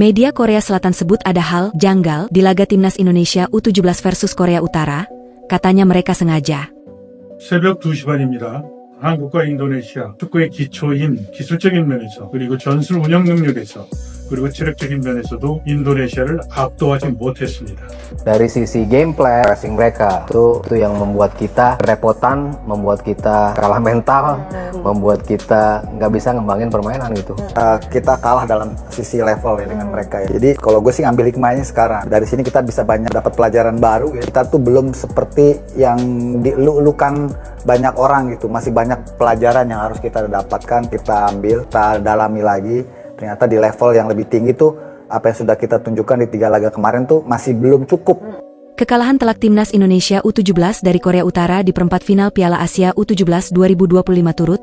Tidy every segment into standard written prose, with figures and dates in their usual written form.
Media Korea Selatan sebut ada hal janggal di laga timnas Indonesia U17 versus Korea Utara, katanya mereka sengaja. 새벽 2시 반입니다. 한국과 인도네시아 축구의 기초인 기술적인 면에서 그리고 전술 운영 능력에서 그리고 체력적인 면에서도 인도네시아를 압도하지 못했습니다. Dari sisi gameplay, pressing mereka itu yang membuat kita repotan, membuat kita kalah mental, membuat kita nggak bisa ngembangin permainan gitu. Kita kalah dalam sisi level ya dengan mereka. Jadi kalau gue sih ngambil hikmahnya sekarang. Dari sini kita bisa banyak dapat pelajaran baru. Ya. Kita tuh belum seperti yang dielu-elukan banyak orang gitu. Masih banyak pelajaran yang harus kita dapatkan, kita ambil, kita dalami lagi. Ternyata di level yang lebih tinggi tuh apa yang sudah kita tunjukkan di 3 laga kemarin tuh masih belum cukup. Kekalahan telak timnas Indonesia U17 dari Korea Utara di perempat final Piala Asia U17 2025 turut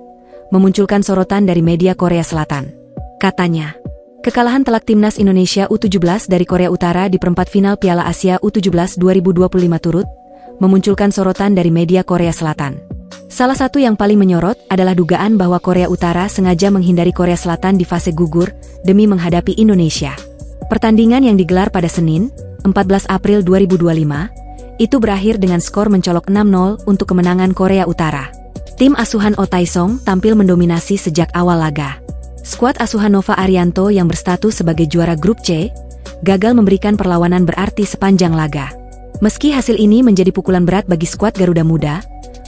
memunculkan sorotan dari media Korea Selatan. Katanya, kekalahan telak timnas Indonesia U17 dari Korea Utara di perempat final Piala Asia U17 2025 turut memunculkan sorotan dari media Korea Selatan. Salah satu yang paling menyorot adalah dugaan bahwa Korea Utara sengaja menghindari Korea Selatan di fase gugur demi menghadapi Indonesia. Pertandingan yang digelar pada Senin, 14 April 2025, itu berakhir dengan skor mencolok 6-0 untuk kemenangan Korea Utara. Tim asuhan Oh Tae-song tampil mendominasi sejak awal laga. Skuad asuhan Nova Arianto yang berstatus sebagai juara grup C, gagal memberikan perlawanan berarti sepanjang laga. Meski hasil ini menjadi pukulan berat bagi skuad Garuda Muda,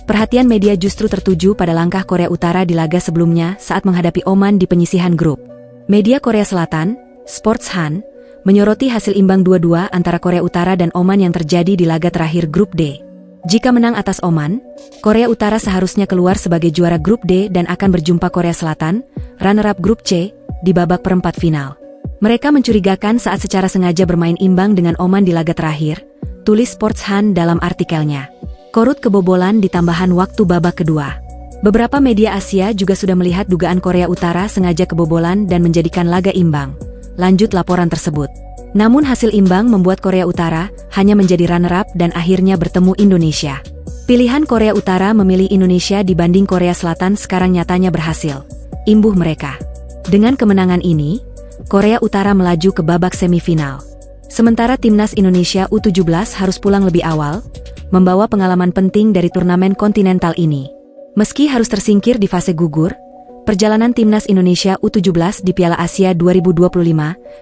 perhatian media justru tertuju pada langkah Korea Utara di laga sebelumnya saat menghadapi Oman di penyisihan grup. Media Korea Selatan, Sports Han, menyoroti hasil imbang 2-2 antara Korea Utara dan Oman yang terjadi di laga terakhir grup D. Jika menang atas Oman, Korea Utara seharusnya keluar sebagai juara grup D dan akan berjumpa Korea Selatan, runner-up grup C, di babak perempat final. Mereka mencurigakan saat secara sengaja bermain imbang dengan Oman di laga terakhir, tulis Sports Han dalam artikelnya. Korut kebobolan di tambahan waktu babak kedua. Beberapa media Asia juga sudah melihat dugaan Korea Utara sengaja kebobolan dan menjadikan laga imbang. Lanjut laporan tersebut. Namun hasil imbang membuat Korea Utara hanya menjadi runner-up dan akhirnya bertemu Indonesia. Pilihan Korea Utara memilih Indonesia dibanding Korea Selatan sekarang nyatanya berhasil. Imbuh mereka. Dengan kemenangan ini, Korea Utara melaju ke babak semifinal. Sementara timnas Indonesia U17 harus pulang lebih awal, membawa pengalaman penting dari turnamen kontinental ini. Meski harus tersingkir di fase gugur, perjalanan timnas Indonesia U17 di Piala Asia 2025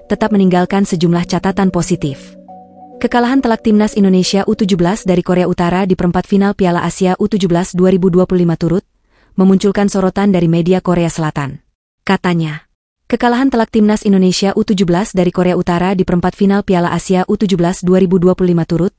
tetap meninggalkan sejumlah catatan positif. Kekalahan telak timnas Indonesia U17 dari Korea Utara di perempat final Piala Asia U17 2025 turut memunculkan sorotan dari media Korea Selatan. Katanya, kekalahan telak timnas Indonesia U17 dari Korea Utara di perempat final Piala Asia U17 2025 turut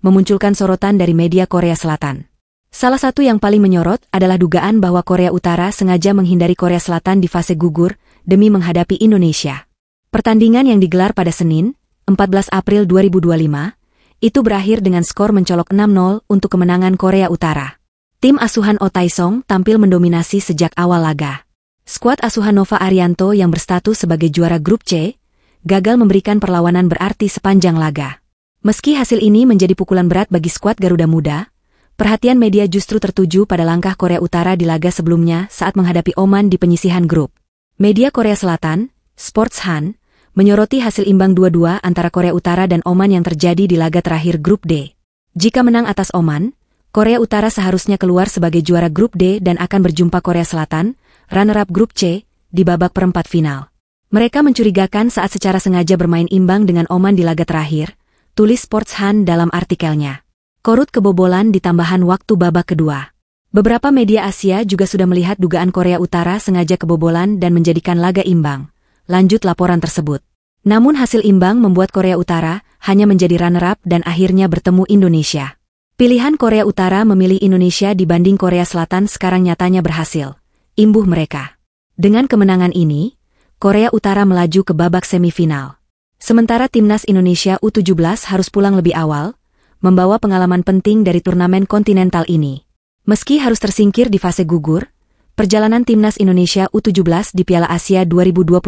memunculkan sorotan dari media Korea Selatan. Salah satu yang paling menyorot adalah dugaan bahwa Korea Utara sengaja menghindari Korea Selatan di fase gugur demi menghadapi Indonesia. Pertandingan yang digelar pada Senin, 14 April 2025, itu berakhir dengan skor mencolok 6-0 untuk kemenangan Korea Utara. Tim asuhan Oh Tae-song tampil mendominasi sejak awal laga. Skuad asuhan Nova Arianto yang berstatus sebagai juara grup C, gagal memberikan perlawanan berarti sepanjang laga. Meski hasil ini menjadi pukulan berat bagi skuad Garuda Muda, perhatian media justru tertuju pada langkah Korea Utara di laga sebelumnya saat menghadapi Oman di penyisihan grup. Media Korea Selatan, Sports Han, menyoroti hasil imbang 2-2 antara Korea Utara dan Oman yang terjadi di laga terakhir grup D. Jika menang atas Oman, Korea Utara seharusnya keluar sebagai juara grup D dan akan berjumpa Korea Selatan, runner-up grup C, di babak perempat final. Mereka mencurigakan saat secara sengaja bermain imbang dengan Oman di laga terakhir, tulis Sports Han dalam artikelnya. Korut kebobolan di tambahan waktu babak kedua. Beberapa media Asia juga sudah melihat dugaan Korea Utara sengaja kebobolan dan menjadikan laga imbang. Lanjut laporan tersebut. Namun hasil imbang membuat Korea Utara hanya menjadi runner-up dan akhirnya bertemu Indonesia. Pilihan Korea Utara memilih Indonesia dibanding Korea Selatan sekarang nyatanya berhasil. Imbuh mereka. Dengan kemenangan ini, Korea Utara melaju ke babak semifinal. Sementara timnas Indonesia U17 harus pulang lebih awal, membawa pengalaman penting dari turnamen kontinental ini. Meski harus tersingkir di fase gugur, perjalanan timnas Indonesia U17 di Piala Asia 2025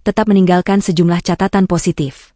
tetap meninggalkan sejumlah catatan positif.